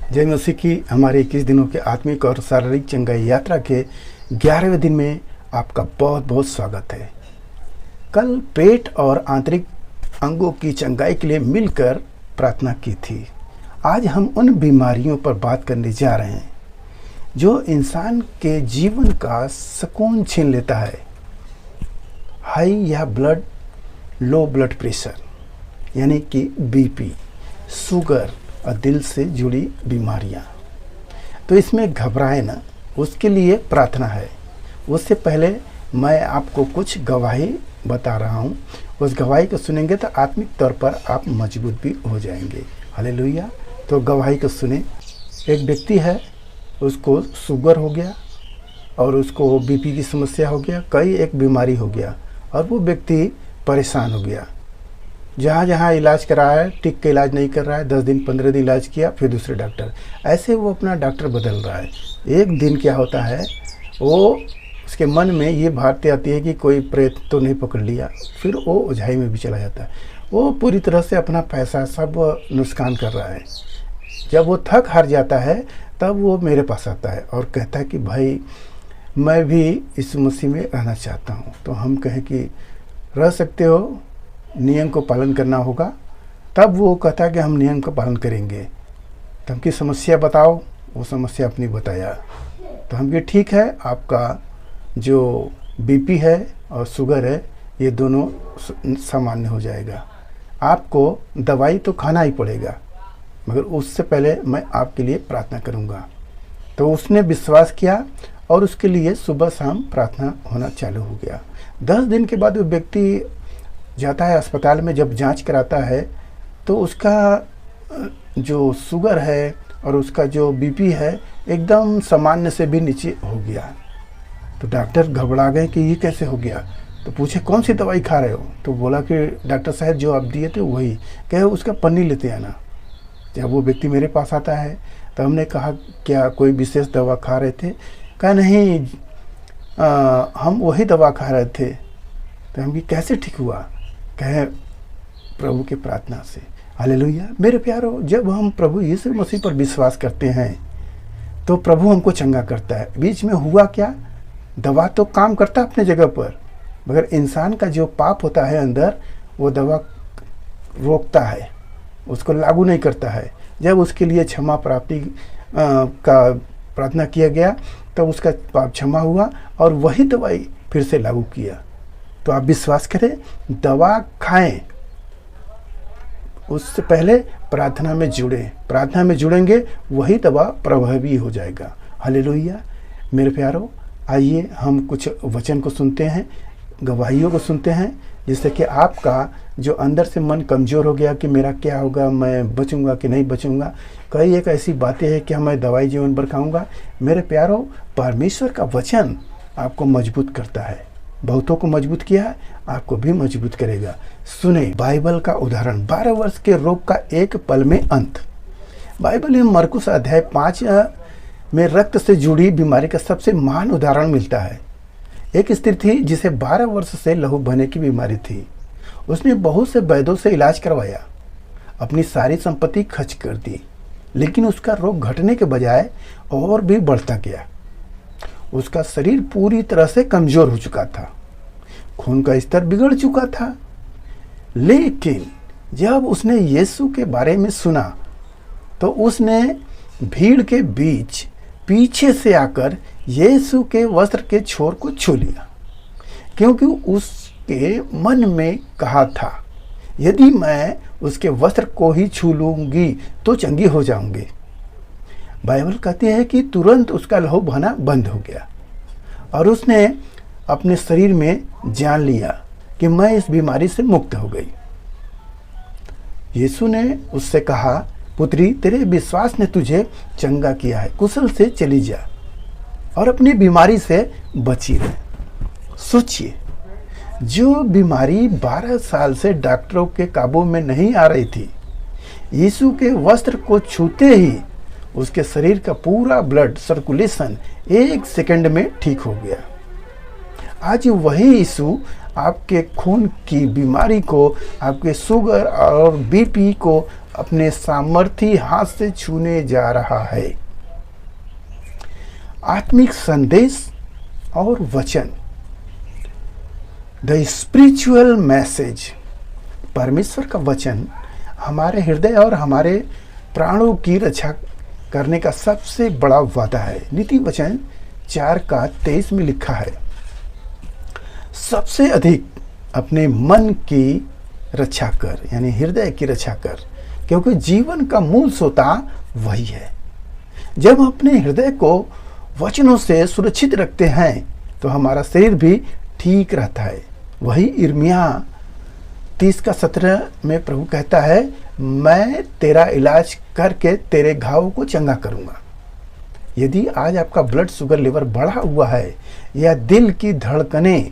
जय मसीह की हमारे 21 दिनों के आत्मिक और शारीरिक चंगाई यात्रा के 11वें दिन में आपका बहुत बहुत स्वागत है। कल पेट और आंतरिक अंगों की चंगाई के लिए मिलकर प्रार्थना की थी। आज हम उन बीमारियों पर बात करने जा रहे हैं जो इंसान के जीवन का सुकून छीन लेता है। हाई या लो ब्लड प्रेशर यानी कि बीपी, शुगर और दिल से जुड़ी बीमारियां। तो इसमें घबराए ना, उसके लिए प्रार्थना है। उससे पहले मैं आपको कुछ गवाही बता रहा हूं। उस गवाही को सुनेंगे तो आत्मिक तौर पर आप मजबूत भी हो जाएंगे। हालेलुया। तो गवाही को सुने। एक व्यक्ति है, उसको शुगर हो गया और उसको बीपी की समस्या हो गया, एक बीमारी हो गया और वो व्यक्ति परेशान हो गया। जहाँ जहाँ इलाज कराया, टिक के इलाज नहीं कर रहा है, 10 दिन 15 दिन इलाज किया, फिर दूसरे डॉक्टर, ऐसे वो अपना डॉक्टर बदल रहा है। एक दिन क्या होता है, वो उसके मन में ये बातें आती है कि कोई प्रेत तो नहीं पकड़ लिया, फिर वो ओझाई में भी चला जाता है। वो पूरी तरह से अपना पैसा सब नुकसान कर रहा है। जब वो थक हार जाता है तब वो मेरे पास आता है और कहता है कि भाई मैं भी इस मसीह में रहना चाहता हूँ। तो हम कहें कि रह सकते हो, नियम को पालन करना होगा। तब वो कहता है कि हम नियम का पालन करेंगे। तो हमकी समस्या बताओ। वो समस्या अपनी बताया। तो हम कि ठीक है, आपका जो बीपी है और शुगर है ये दोनों सामान्य हो जाएगा। आपको दवाई तो खाना ही पड़ेगा, मगर उससे पहले मैं आपके लिए प्रार्थना करूँगा। तो उसने विश्वास किया और उसके लिए सुबह शाम प्रार्थना होना चालू हो गया। 10 दिन के बाद वो व्यक्ति जाता है अस्पताल में। जब जांच कराता है तो उसका जो शुगर है और उसका जो बीपी है एकदम सामान्य से भी नीचे हो गया। तो डॉक्टर घबरा गए कि ये कैसे हो गया। तो पूछे कौन सी दवाई खा रहे हो। तो बोला कि डॉक्टर साहब जो आप दिए थे वही। कहे उसका पन्नी लेते आना। जब वो व्यक्ति मेरे पास आता है तो हमने कहा क्या कोई विशेष दवा खा रहे थे। कहा नहीं, हम वही दवा खा रहे थे। तो हम कैसे ठीक हुआ। कहे प्रभु के प्रार्थना से। हालेलुया। मेरे प्यारो, जब हम प्रभु यीशु मसीह पर विश्वास करते हैं तो प्रभु हमको चंगा करता है। बीच में हुआ क्या, दवा तो काम करता है अपने जगह पर, मगर इंसान का जो पाप होता है अंदर, वो दवा रोकता है, उसको लागू नहीं करता है। जब उसके लिए क्षमा प्राप्ति का प्रार्थना किया गया तब उसका पाप क्षमा हुआ और वही दवाई फिर से लागू किया। तो आप विश्वास करें, दवा खाएं, उससे पहले प्रार्थना में जुड़ें। प्रार्थना में जुड़ेंगे वही दवा प्रभावी हो जाएगा। हालेलुया। मेरे प्यारो, आइए हम कुछ वचन को सुनते हैं, गवाहियों को सुनते हैं, जिससे कि आपका जो अंदर से मन कमज़ोर हो गया कि मेरा क्या होगा, मैं बचूंगा कि नहीं बचूंगा, एक ऐसी बातें हैं कि मैं दवाई जीवन पर खाऊंगा। मेरे प्यारो, परमेश्वर का वचन आपको मजबूत करता है। बहुतों को मजबूत किया है, आपको भी मजबूत करेगा। सुने बाइबल का उदाहरण। 12 वर्ष के रोग का एक पल में अंत। बाइबल में मरकुस अध्याय 5 में रक्त से जुड़ी बीमारी का सबसे महान उदाहरण मिलता है। एक स्त्री थी जिसे 12 वर्ष से लहू बहने की बीमारी थी। उसने बहुत से वैद्यों से इलाज करवाया, अपनी सारी संपत्ति खर्च कर दी, लेकिन उसका रोग घटने के बजाय और भी बढ़ता गया। उसका शरीर पूरी तरह से कमजोर हो चुका था, खून का स्तर बिगड़ चुका था। लेकिन जब उसने यीशु के बारे में सुना तो उसने भीड़ के बीच पीछे से आकर यीशु के वस्त्र के छोर को छू लिया, क्योंकि उसके मन में कहा था, यदि मैं उसके वस्त्र को ही छू लूंगी तो चंगी हो जाऊंगी। बाइबल कहती है कि तुरंत उसका लहू बहना बंद हो गया और उसने अपने शरीर में जान लिया कि मैं इस बीमारी से मुक्त हो गई। यीशु ने उससे कहा, पुत्री, तेरे विश्वास ने तुझे चंगा किया है, कुशल से चली जा और अपनी बीमारी से बची रहे। सोचिए, जो बीमारी 12 साल से डॉक्टरों के काबू में नहीं आ रही थी, यीशु के वस्त्र को छूते ही उसके शरीर का पूरा ब्लड सर्कुलेशन 1 सेकंड में ठीक हो गया। आज वही यीशु आपके खून की बीमारी को, आपके शुगर और बीपी को अपने सामर्थी हाथ से छूने जा रहा है। आत्मिक संदेश और वचन, द स्पिरिचुअल मैसेज। परमेश्वर का वचन हमारे हृदय और हमारे प्राणों की रक्षा करने का सबसे बड़ा वादा है। नीति वचन 4:23 में लिखा है, सबसे अधिक अपने मन की रक्षा कर, यानी हृदय की रक्षा कर, क्योंकि जीवन का मूल सोता वही है। जब हम अपने हृदय को वचनों से सुरक्षित रखते हैं तो हमारा शरीर भी ठीक रहता है। वही यिर्मयाह 30:17 में प्रभु कहता है, मैं तेरा इलाज करके तेरे घावों को चंगा करूंगा। यदि आज आपका ब्लड शुगर लेवल बढ़ा हुआ है या दिल की धड़कनें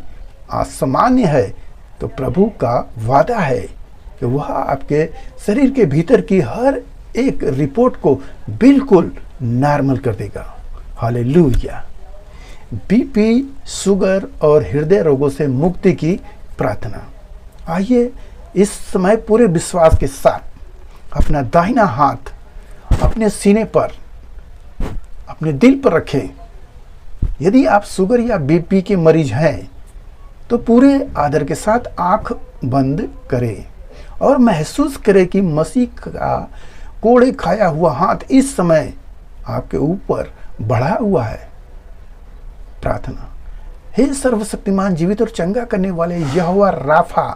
असामान्य है, तो प्रभु का वादा है कि वह आपके शरीर के भीतर की हर एक रिपोर्ट को बिल्कुल नॉर्मल कर देगा। हालेलुया। बीपी, शुगर और हृदय रोगों से मुक्ति की प्रार्थना। आइए इस समय पूरे विश्वास के साथ अपना दाहिना हाथ अपने सीने पर, अपने दिल पर रखें। यदि आप शुगर या बीपी के मरीज हैं तो पूरे आदर के साथ आंख बंद करें और महसूस करें कि मसीह का कोड़े खाया हुआ हाथ इस समय आपके ऊपर बढ़ा हुआ है। प्रार्थना। हे सर्वशक्तिमान, जीवित और चंगा करने वाले यहोवा राफा,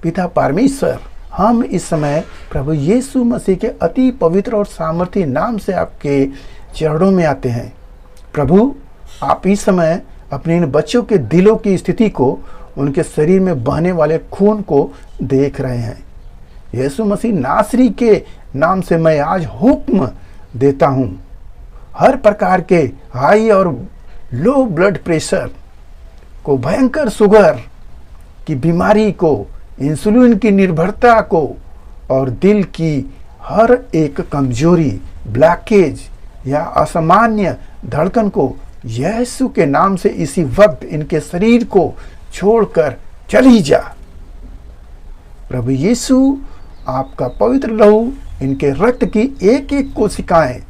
पिता परमेश्वर, हम इस समय प्रभु यीशु मसीह के अति पवित्र और सामर्थी नाम से आपके चरणों में आते हैं। प्रभु, आप इस समय अपने इन बच्चों के दिलों की स्थिति को, उनके शरीर में बहने वाले खून को देख रहे हैं। यीशु मसीह नासरी के नाम से मैं आज हुक्म देता हूं, हर प्रकार के हाई और लो ब्लड प्रेशर को, भयंकर शुगर की बीमारी को, इंसुलिन की निर्भरता को और दिल की हर एक कमजोरी, ब्लॉकेज या असामान्य धड़कन को यीशु के नाम से इसी वक्त इनके शरीर को छोड़कर चली जा। प्रभु यीशु, आपका पवित्र लहू इनके रक्त की एक एक कोशिकाएं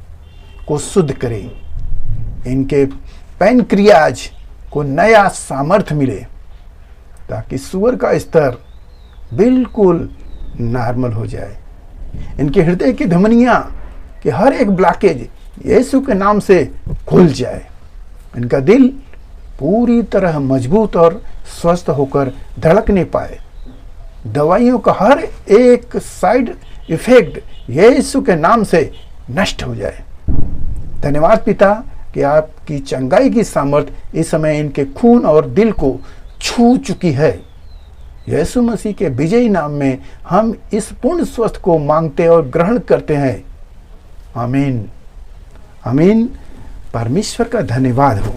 को शुद्ध करे, इनके पैनक्रियाज को नया सामर्थ्य मिले ताकि शुगर का स्तर बिल्कुल नॉर्मल हो जाए। इनके हृदय की धमनियां के हर एक ब्लॉकेज यीशु के नाम से खुल जाए। इनका दिल पूरी तरह मजबूत और स्वस्थ होकर धड़कने पाए। दवाइयों का हर एक साइड इफेक्ट यीशु के नाम से नष्ट हो जाए। धन्यवाद पिता कि आपकी चंगाई की सामर्थ्य इस समय इनके खून और दिल को छू चुकी है। यीशु मसीह के विजयी नाम में हम इस पूर्ण स्वस्थ को मांगते और ग्रहण करते हैं। आमीन आमीन। परमेश्वर का धन्यवाद हो।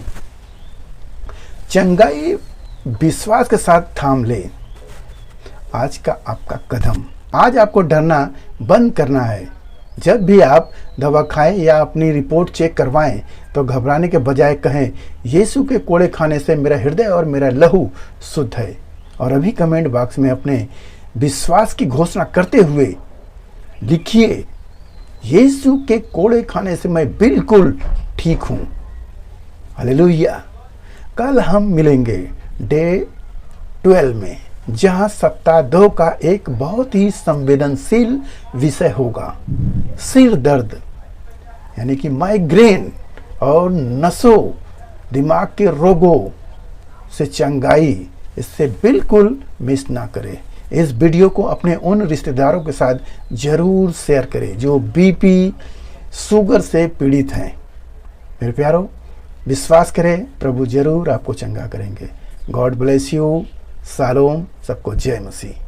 चंगाई विश्वास के साथ थाम ले। आज का आपका कदम, आज आपको डरना बंद करना है। जब भी आप दवा खाएं या अपनी रिपोर्ट चेक करवाएं तो घबराने के बजाय कहें, यीशु के कोड़े खाने से मेरा हृदय और मेरा लहू शुद्ध है। और अभी कमेंट बॉक्स में अपने विश्वास की घोषणा करते हुए लिखिए, यीशु के कोड़े खाने से मैं बिल्कुल ठीक हूं। हालेलुया। कल हम मिलेंगे डे 12 में, जहां सप्ताह 2 का एक बहुत ही संवेदनशील विषय होगा, सिर दर्द, यानी कि माइग्रेन और नसों, दिमाग के रोगों से चंगाई। इससे बिल्कुल मिस ना करें। इस वीडियो को अपने उन रिश्तेदारों के साथ जरूर शेयर करें जो बीपी, शुगर से पीड़ित हैं। मेरे प्यारो, विश्वास करें, प्रभु जरूर आपको चंगा करेंगे। God bless you. शालोम। सबको जय मसीह।